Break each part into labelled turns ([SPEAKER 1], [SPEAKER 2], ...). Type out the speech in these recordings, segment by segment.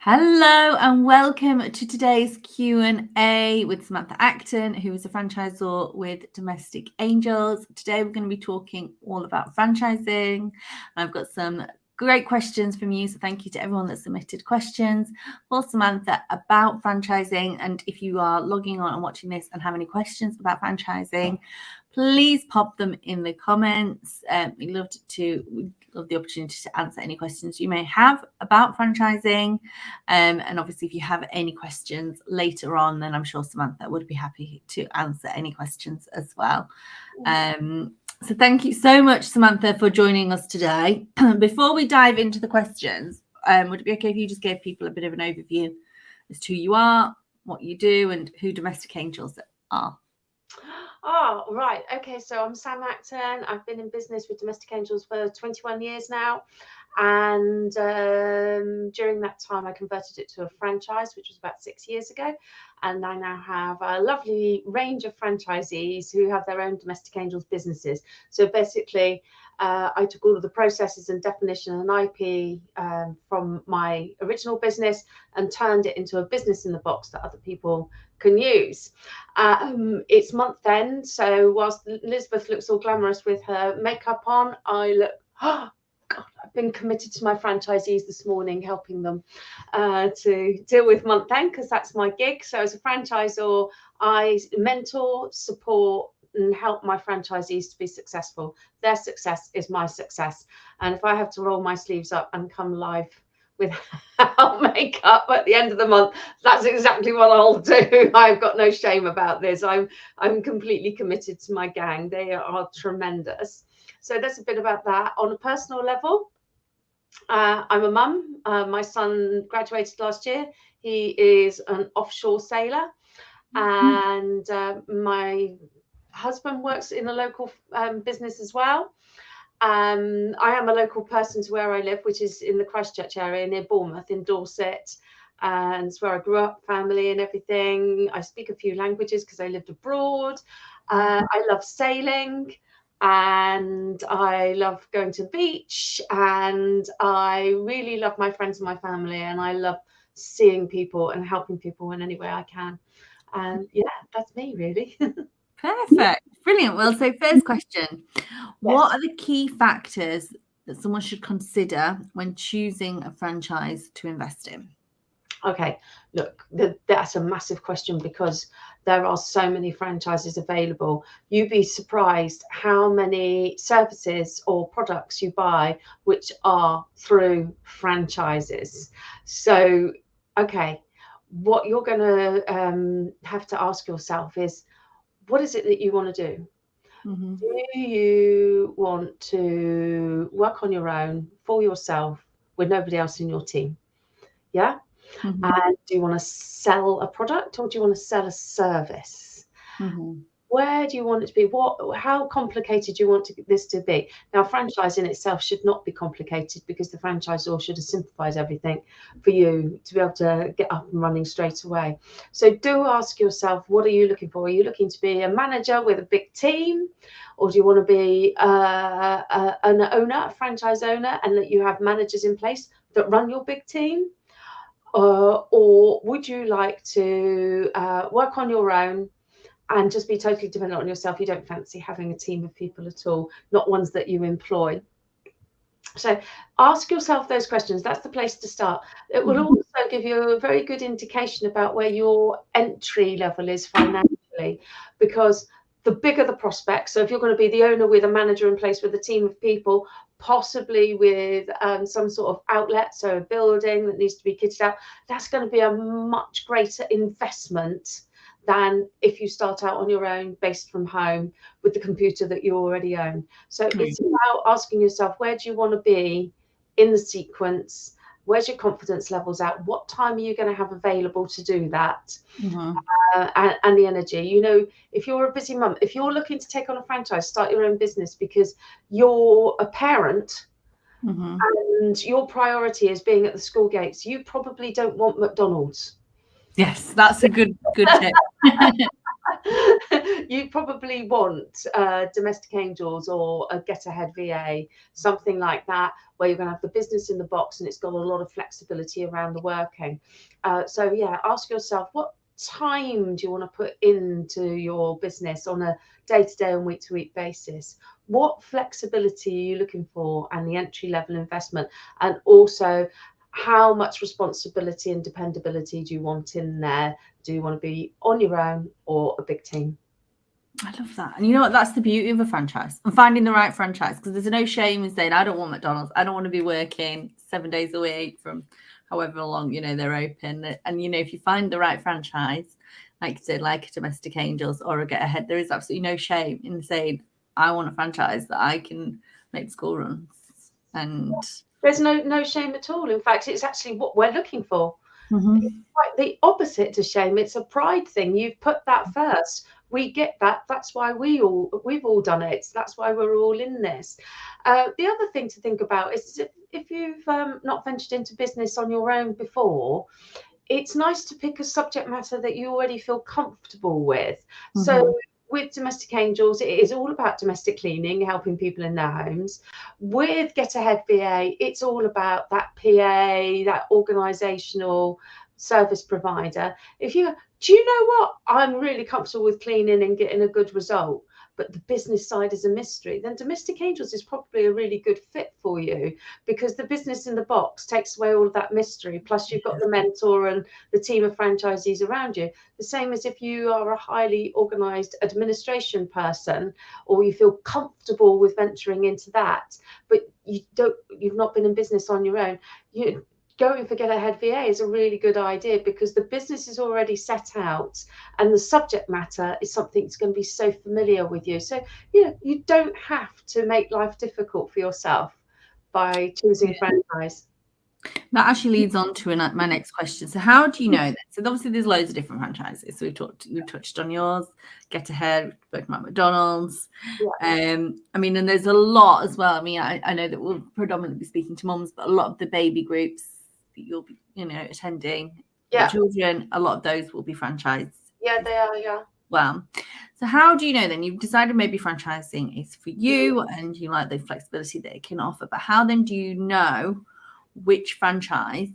[SPEAKER 1] Hello and welcome to today's Q&A with Samantha Acton, who is a franchisor with Domestic Angels. Today we're going to be talking all about franchising. I've got some great questions from you, so thank you to everyone that submitted questions for Samantha about franchising. And if you are logging on and watching this and have any questions about franchising, please pop them in the comments. We'd love the opportunity to answer any questions you may have about franchising. And obviously, if you have any questions later on, then I'm sure Samantha would be happy to answer any questions as well. So thank you so much, Samantha, for joining us today. Before we dive into the questions, would it be okay if you just gave people a bit of an overview as to who you are, what you do, and who Domestic Angels are?
[SPEAKER 2] Oh, right. Okay, so I'm Sam Acton. I've been in business with Domestic Angels for 21 years now. And during that time, I converted it to a franchise, which was about 6 years ago. And I now have a lovely range of franchisees who have their own Domestic Angels businesses. So basically, I took all of the processes and definition and IP from my original business and turned it into a business in the box that other people can use. It's month end, so whilst Elizabeth looks all glamorous with her makeup on, I look, oh God, I've been committed to my franchisees this morning, helping them to deal with month end, because that's my gig. So as a franchisor, I mentor, support, and help my franchisees to be successful. Their success is my success. And if I have to roll my sleeves up and come live without makeup at the end of the month, that's exactly what I'll do. I've got no shame about this. I'm completely committed to my gang. They are tremendous. So that's a bit about that. On a personal level, I'm a mum. My son graduated last year. He is an offshore sailor, and my husband works in a local business as well. I am a local person to where I live, which is in the Christchurch area near Bournemouth in Dorset. And it's where I grew up, family and everything. I speak a few languages because I lived abroad. I love sailing and I love going to the beach. And I really love my friends and my family. And I love seeing people and helping people in any way I can. And yeah, that's me really.
[SPEAKER 1] Perfect. Brilliant. Well, so first question, what are the key factors that someone should consider when choosing a franchise to invest in?
[SPEAKER 2] Okay, look, that's a massive question because there are so many franchises available. You'd be surprised how many services or products you buy which are through franchises. So, okay, what you're going to have to ask yourself is, what is it that you want to do?
[SPEAKER 1] Mm-hmm.
[SPEAKER 2] Do you want to work on your own for yourself with nobody else in your team? Yeah.
[SPEAKER 1] Mm-hmm.
[SPEAKER 2] And do you want to sell a product or do you want to sell a service?
[SPEAKER 1] Mm-hmm.
[SPEAKER 2] Where do you want it to be? How complicated do you want this to be? Now, franchise in itself should not be complicated because the franchisor should have simplified everything for you to be able to get up and running straight away. So do ask yourself, what are you looking for? Are you looking to be a manager with a big team? Or do you want to be an owner, a franchise owner, and that you have managers in place that run your big team? Or would you like to work on your own and just be totally dependent on yourself? You don't fancy having a team of people at all, not ones that you employ. So ask yourself those questions. That's the place to start. It will also give you a very good indication about where your entry level is financially, because the bigger the prospect, so if you're going to be the owner with a manager in place with a team of people, possibly with some sort of outlet, so a building that needs to be kitted out, that's going to be a much greater investment than if you start out on your own, based from home with the computer that you already own. So it's about asking yourself, where do you want to be in the sequence? Where's your confidence levels at? What time are you going to have available to do that? And the energy. You know, if you're a busy mum, if you're looking to take on a franchise, start your own business because you're a parent and your priority is being at the school gates, you probably don't want McDonald's.
[SPEAKER 1] Yes, that's a good tip.
[SPEAKER 2] You probably want Domestic Angels or a Get Ahead VA, something like that, where you're going to have the business in the box and it's got a lot of flexibility around the working. So yeah, ask yourself, what time do you want to put into your business on a day-to-day and week-to-week basis? What flexibility are you looking for, and the entry level investment? And also, how much responsibility and dependability do you want in there? Do you want to be on your own or a big team?
[SPEAKER 1] I love that. And you know what? That's the beauty of a franchise and finding the right franchise, because there's no shame in saying, I don't want McDonald's. I don't want to be working 7 days a week from however long, they're open. And, if you find the right franchise, like you said, like a Domestic Angels or a Get Ahead, there is absolutely no shame in saying, I want a franchise that I can make school runs. And
[SPEAKER 2] there's no shame at all. In fact, it's actually what we're looking for.
[SPEAKER 1] Mm-hmm.
[SPEAKER 2] It's quite the opposite to shame. It's a pride thing. You've put that first. We get that. That's why we've all done it. That's why we're all in this. The other thing to think about is if you've not ventured into business on your own before, it's nice to pick a subject matter that you already feel comfortable with.
[SPEAKER 1] Mm-hmm.
[SPEAKER 2] So with Domestic Angels, it is all about domestic cleaning, helping people in their homes. With Get Ahead VA, it's all about that PA, that organisational service provider. Do you know what? I'm really comfortable with cleaning and getting a good result, but the business side is a mystery. Then Domestic Angels is probably a really good fit for you, because the business in the box takes away all of that mystery. Plus, you've got the mentor and the team of franchisees around you. The same as if you are a highly organised administration person, or you feel comfortable with venturing into that, but you've not been in business on your own. Going for Get Ahead VA is a really good idea, because the business is already set out and the subject matter is something that's going to be so familiar with you. So, you don't have to make life difficult for yourself by choosing franchise.
[SPEAKER 1] That actually leads on to my next question. So how do you know that? So obviously there's loads of different franchises. So we've touched on yours, Get Ahead, we've spoken about McDonald's.
[SPEAKER 2] Yeah.
[SPEAKER 1] And there's a lot as well. I know that we'll predominantly be speaking to mums, but a lot of the baby groups that you'll be, attending, the children, a lot of those will be franchised.
[SPEAKER 2] Yeah, they are, yeah.
[SPEAKER 1] Well, so how do you know then? You've decided maybe franchising is for you and you like the flexibility that it can offer, but how then do you know which franchise,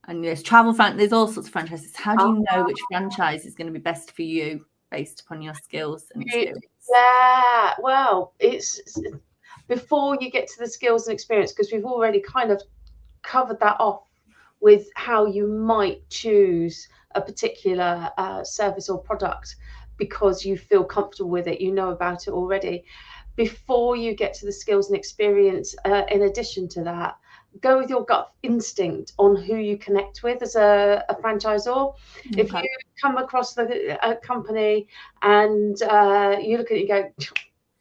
[SPEAKER 1] and there's there's all sorts of franchises, how do you know which franchise is going to be best for you based upon your skills and experience?
[SPEAKER 2] Yeah, well, it's before you get to the skills and experience, because we've already kind of covered that off with how you might choose a particular service or product, because you feel comfortable with it, you know about it already. Before you get to the skills and experience, in addition to that, go with your gut instinct on who you connect with as a franchisor. Okay. If you come across a company and you look at it and go,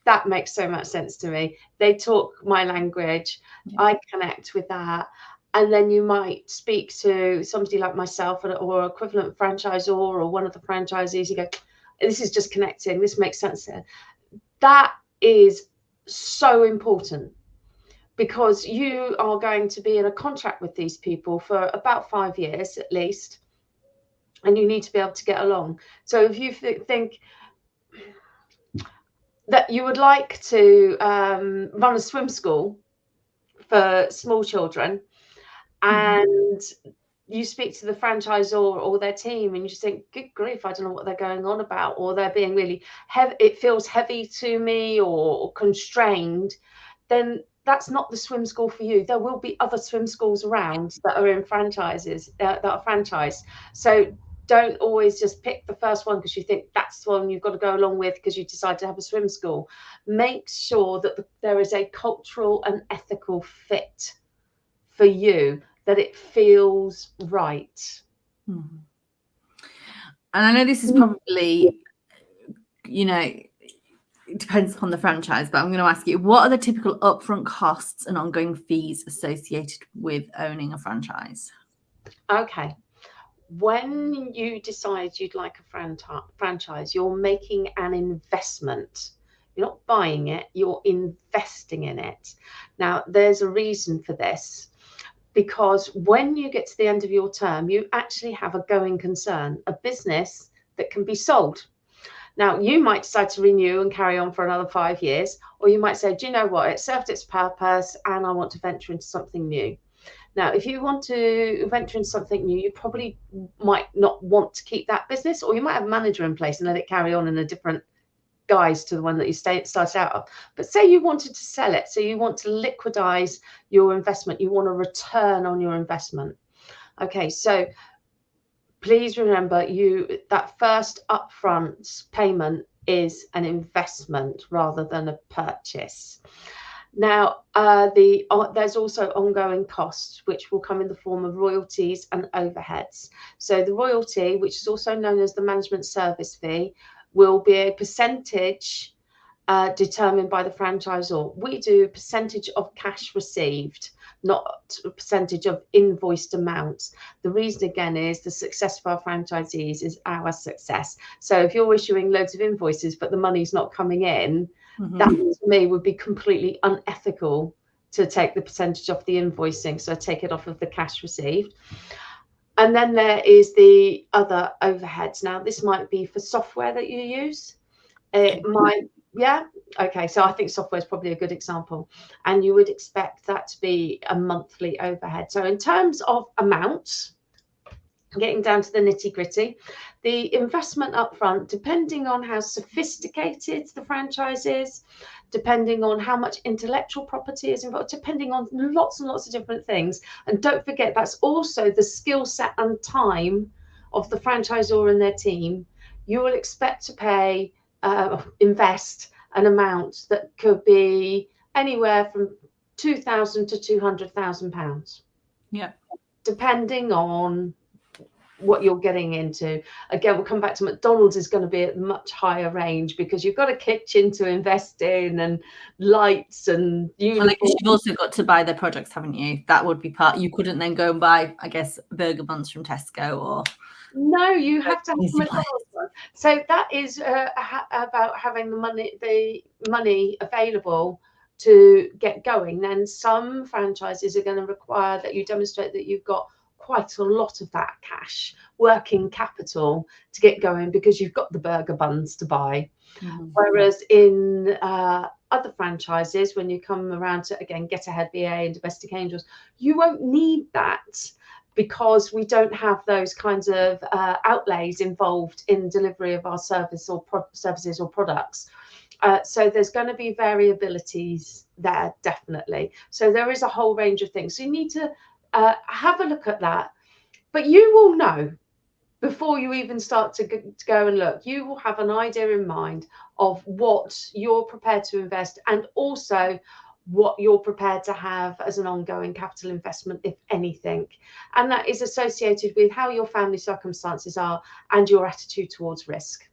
[SPEAKER 2] that makes so much sense to me, they talk my language, I connect with that. And then you might speak to somebody like myself or equivalent franchisor or one of the franchisees. You go, this is just connecting. This makes sense there. That is so important, because you are going to be in a contract with these people for about 5 years at least, and you need to be able to get along. So if you think that you would like to run a swim school for small children, and you speak to the franchisor or their team and you just think, good grief, I don't know what they're going on about, or they're being really heavy, it feels heavy to me or constrained, then that's not the swim school for you. There will be other swim schools around that are in franchises, that are franchised. So don't always just pick the first one because you think that's the one you've got to go along with because you decide to have a swim school. Make sure that there is a cultural and ethical fit for you, that it feels right.
[SPEAKER 1] And I know this is probably, it depends upon the franchise, but I'm going to ask you, what are the typical upfront costs and ongoing fees associated with owning a franchise?
[SPEAKER 2] Okay. When you decide you'd like a franchise, you're making an investment. You're not buying it, you're investing in it. Now, there's a reason for this, because when you get to the end of your term, you actually have a going concern, a business that can be sold. Now, you might decide to renew and carry on for another 5 years, or you might say, do you know what, it served its purpose and I want to venture into something new. Now, if you want to venture into something new, you probably might not want to keep that business, or you might have a manager in place and let it carry on in a different guise to the one that you started out of. But say you wanted to sell it, so you want to liquidize your investment, you want a return on your investment. Okay, so please remember that first upfront payment is an investment rather than a purchase. Now, there's also ongoing costs, which will come in the form of royalties and overheads. So the royalty, which is also known as the management service fee, will be a percentage determined by the franchisor. We do percentage of cash received, not a percentage of invoiced amounts. The reason, again, is the success of our franchisees is our success. So if you're issuing loads of invoices, but the money's not coming in, that to me would be completely unethical to take the percentage off the invoicing. So I take it off of the cash received. And then there is the other overheads. Now, this might be for software that you use. It might, yeah. Okay, so I think software is probably a good example. And you would expect that to be a monthly overhead. So in terms of amounts, getting down to the nitty-gritty, the investment upfront, depending on how sophisticated the franchise is, depending on how much intellectual property is involved, depending on lots and lots of different things. And don't forget, that's also the skill set and time of the franchisor and their team. You will expect to invest an amount that could be anywhere from £2,000 to £200,000.
[SPEAKER 1] Yeah.
[SPEAKER 2] Depending on what you're getting into. Again, we'll come back to McDonald's is going to be at much higher range because you've got a kitchen to invest in and lights and uniforms.
[SPEAKER 1] Well, you've also got to buy their products, haven't you? That would be part. You couldn't then go and buy, I guess, burger buns from Tesco or.
[SPEAKER 2] No, you have to have McDonald's one. So that is about having the money available to get going. Then some franchises are going to require that you demonstrate that you've got quite a lot of that cash, working capital, to get going because you've got the burger buns to buy. Whereas in other franchises, when you come around to, again, Get Ahead VA and Domestic Angels, you won't need that because we don't have those kinds of outlays involved in delivery of our services or products. So there's going to be variabilities there, definitely. So there is a whole range of things. So you need to have a look at that. But you will know before you even start to go and look. You will have an idea in mind of what you're prepared to invest and also what you're prepared to have as an ongoing capital investment, if anything. And that is associated with how your family circumstances are and your attitude towards risk.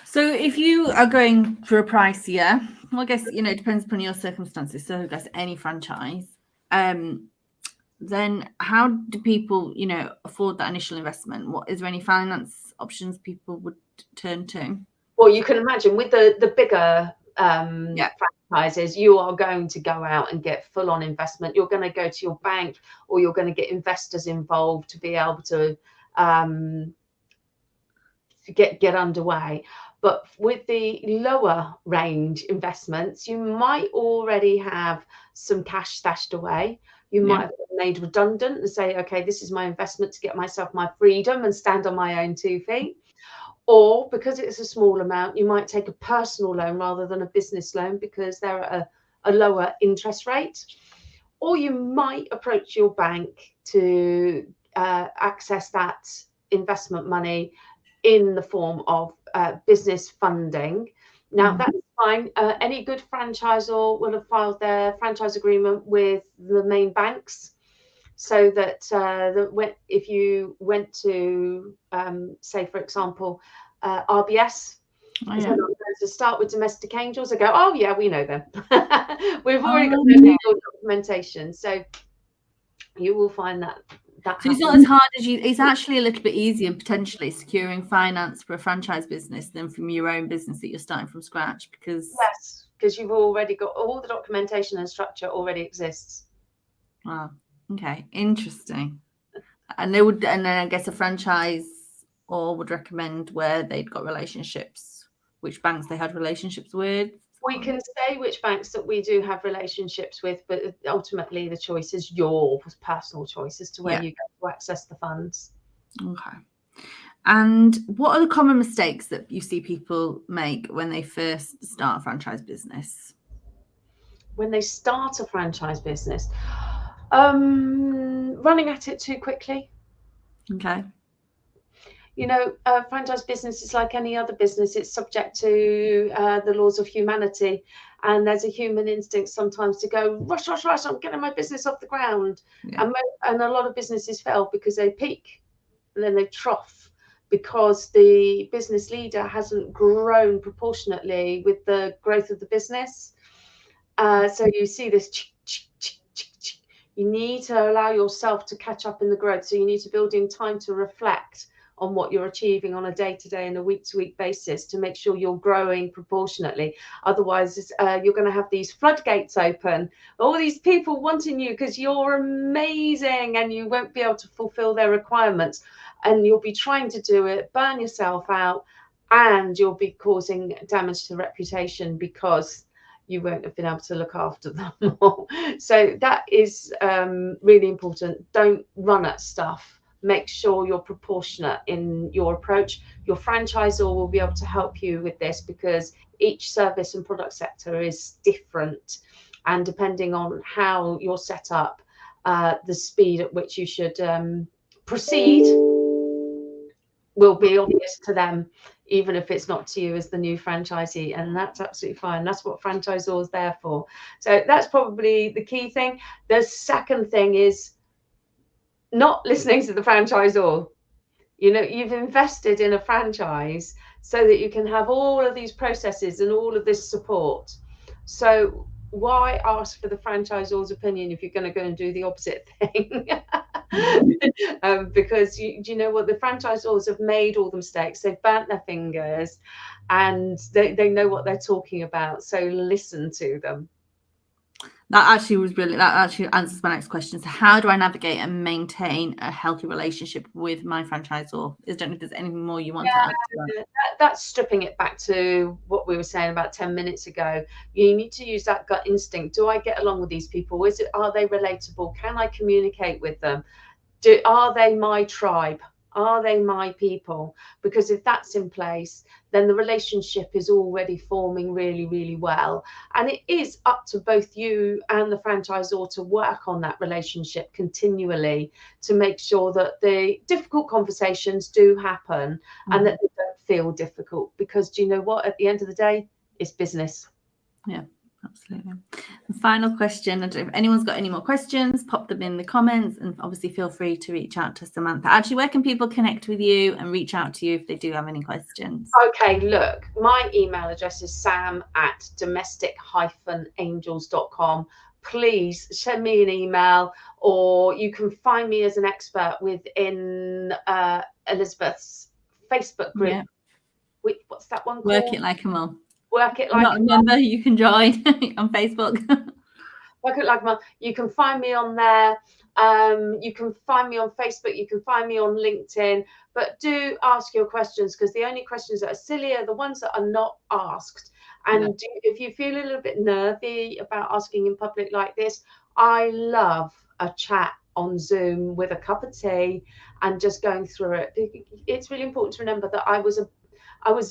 [SPEAKER 1] So if you are going for a pricier, well, I guess, it depends upon your circumstances. So I guess any franchise, then how do people, afford that initial investment? Is there any finance options people would turn to?
[SPEAKER 2] Well, you can imagine with the bigger franchises, you are going to go out and get full-on investment. You're going to go to your bank or you're going to get investors involved to be able to get underway. But with the lower range investments, you might already have some cash stashed away. You might have been made redundant and say, okay, this is my investment to get myself my freedom and stand on my own 2 feet. Or because it's a small amount, you might take a personal loan rather than a business loan because they're at a lower interest rate. Or you might approach your bank to access that investment money in the form of business funding. Now, that's fine. Any good franchisor will have filed their franchise agreement with the main banks so that if you went to, say, for example, RBS, so I'm going to start with Domestic Angels, I go, oh, yeah, we know them. We've already got their legal documentation. So you will find that.
[SPEAKER 1] So it's not as hard as it's actually a little bit easier potentially securing finance for a franchise business than from your own business that you're starting from scratch because
[SPEAKER 2] you've already got all the documentation and structure already exists.
[SPEAKER 1] Wow. Okay. Interesting. And then I guess a franchise or would recommend where they'd got relationships, which banks they had relationships with?
[SPEAKER 2] We can say which banks that we do have relationships with, but ultimately the choice is your personal choice as to where you go to access the funds.
[SPEAKER 1] Okay. And what are the common mistakes that you see people make when they first start a franchise business?
[SPEAKER 2] When they start a franchise business, running at it too quickly.
[SPEAKER 1] Okay.
[SPEAKER 2] You know, a franchise business is like any other business. It's subject to the laws of humanity. And there's a human instinct sometimes to go, rush, rush, rush, I'm getting my business off the ground.
[SPEAKER 1] Yeah.
[SPEAKER 2] And a lot of businesses fail because they peak and then they trough because the business leader hasn't grown proportionately with the growth of the business. So you see this. You need to allow yourself to catch up in the growth. So you need to build in time to reflect on what you're achieving on a day-to-day and a week-to-week basis to make sure you're growing proportionately. Otherwise, you're going to have these floodgates open, all these people wanting you because you're amazing, and you won't be able to fulfill their requirements. And you'll be trying to do it, burn yourself out, and you'll be causing damage to reputation because you won't have been able to look after them all. So that is really important. Don't run at stuff. Make sure you're proportionate in your approach. Your franchisor will be able to help you with this because each service and product sector is different. And depending on how you're set up, the speed at which you should proceed will be obvious to them, even if it's not to you as the new franchisee, and that's absolutely fine. That's what franchisor is there for. So that's probably the key thing. The second thing is not listening to the franchisor. You know, you've invested in a franchise so that you can have all of these processes and all of this support. So why ask for the franchisor's opinion if you're going to go and do the opposite thing? Because you know what, the franchisors have made all the mistakes, they've burnt their fingers, and they know what they're talking about. So listen to them.
[SPEAKER 1] That actually was brilliant. That actually answers my next question. So how do I navigate and maintain a healthy relationship with my franchisor? I don't know if there's anything more you want to add to that.
[SPEAKER 2] That's stripping it back to what we were saying about 10 minutes ago. You need to use that gut instinct. Do I get along with these people? Are they relatable? Can I communicate with them? Are they my tribe? Are they my people? Because if that's in place, then the relationship is already forming really, really well. And it is up to both you and the franchisor to work on that relationship continually to make sure that the difficult conversations do happen and that they don't feel difficult. Because do you know what? At the end of the day, it's business.
[SPEAKER 1] Yeah. Absolutely. The final question, I don't know if anyone's got any more questions, pop them in the comments, and obviously feel free to reach out to Samantha. Actually, where can people connect with you and reach out to you if they do have any questions?
[SPEAKER 2] Okay, look, my email address is sam@domestic-angels.com. Please send me an email, or you can find me as an expert within Elizabeth's Facebook group.
[SPEAKER 1] Yeah.
[SPEAKER 2] What's that one called?
[SPEAKER 1] Work It Like a Mum.
[SPEAKER 2] Work It Like
[SPEAKER 1] Not a member, you can join on Facebook.
[SPEAKER 2] Work It Like a Mum. You can find me on there. You can find me on Facebook. You can find me on LinkedIn. But do ask your questions, because the only questions that are silly are the ones that are not asked. And if you feel a little bit nervy about asking in public like this, I love a chat on Zoom with a cup of tea and just going through it. It's really important to remember that I was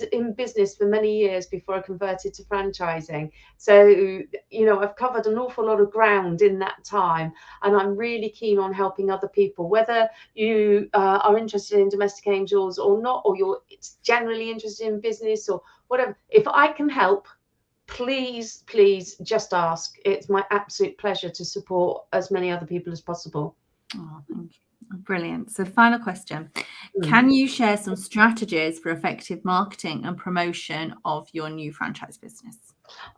[SPEAKER 2] in business for many years before I converted to franchising. So, you know, I've covered an awful lot of ground in that time, and I'm really keen on helping other people, whether you are interested in Domestic Angels or not, or you're generally interested in business or whatever. If I can help, please just ask. It's my absolute pleasure to support as many other people as possible.
[SPEAKER 1] Oh, thank you. Brilliant. So final question. Can you share some strategies for effective marketing and promotion of your new franchise business?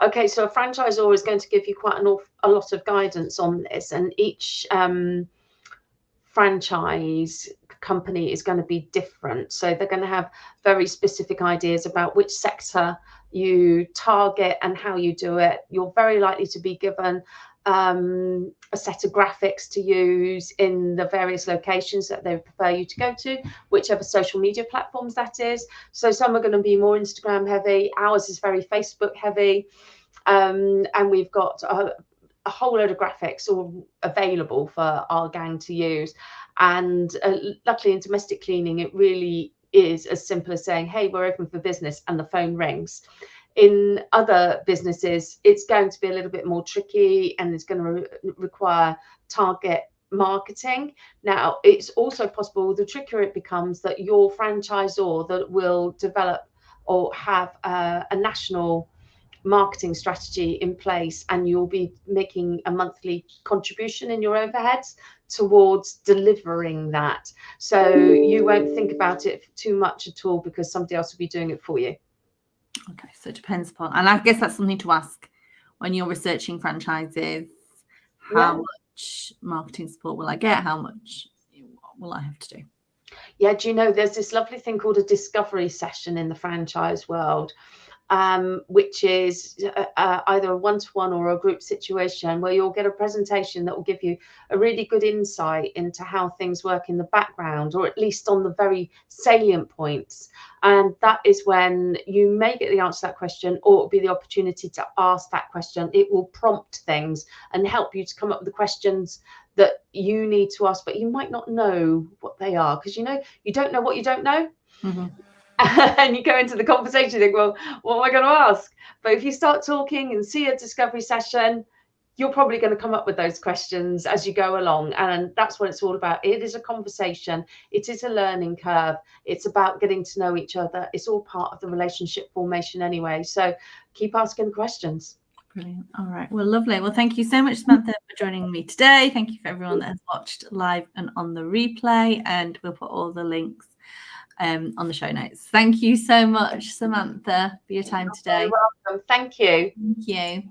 [SPEAKER 2] Okay, so a franchisor is going to give you quite a lot of guidance on this, and each franchise company is going to be different. So they're going to have very specific ideas about which sector you target and how you do it. You're very likely to be given a set of graphics to use in the various locations that they prefer you to go to, whichever social media platforms that is. So some are going to be more Instagram heavy, ours is very Facebook heavy, and we've got a whole load of graphics all available for our gang to use. And luckily in domestic cleaning, it really is as simple as saying, hey, we're open for business, and the phone rings. In other businesses, it's going to be a little bit more tricky, and it's going to require target marketing. Now, it's also possible, the trickier it becomes, that your franchisor that will develop or have a national marketing strategy in place, and you'll be making a monthly contribution in your overheads towards delivering that. So you won't think about it too much at all, because somebody else will be doing it for you.
[SPEAKER 1] Okay, so it depends upon, and I guess that's something to ask when you're researching franchises. How much marketing support will I get? How much will I have to do?
[SPEAKER 2] Yeah, do you know there's this lovely thing called a discovery session in the franchise world, which is either a one-to-one or a group situation, where you'll get a presentation that will give you a really good insight into how things work in the background, or at least on the very salient points. And that is when you may get the answer to that question, or it'll be the opportunity to ask that question. It will prompt things and help you to come up with the questions that you need to ask, but you might not know what they are, because you don't know what you don't know.
[SPEAKER 1] Mm-hmm.
[SPEAKER 2] And you go into the conversation and think, well, what am I going to ask? But if you start talking and see a discovery session, you're probably going to come up with those questions as you go along. And that's what it's all about. It is a conversation. It is a learning curve. It's about getting to know each other. It's all part of the relationship formation anyway. So keep asking questions.
[SPEAKER 1] Brilliant. All right. Well, lovely. Well, thank you so much, Samantha, for joining me today. Thank you for everyone that has watched live and on the replay. And we'll put all the links on the show notes. Thank you so much, Samantha, for your time today.
[SPEAKER 2] You're welcome. Thank you.
[SPEAKER 1] Thank you.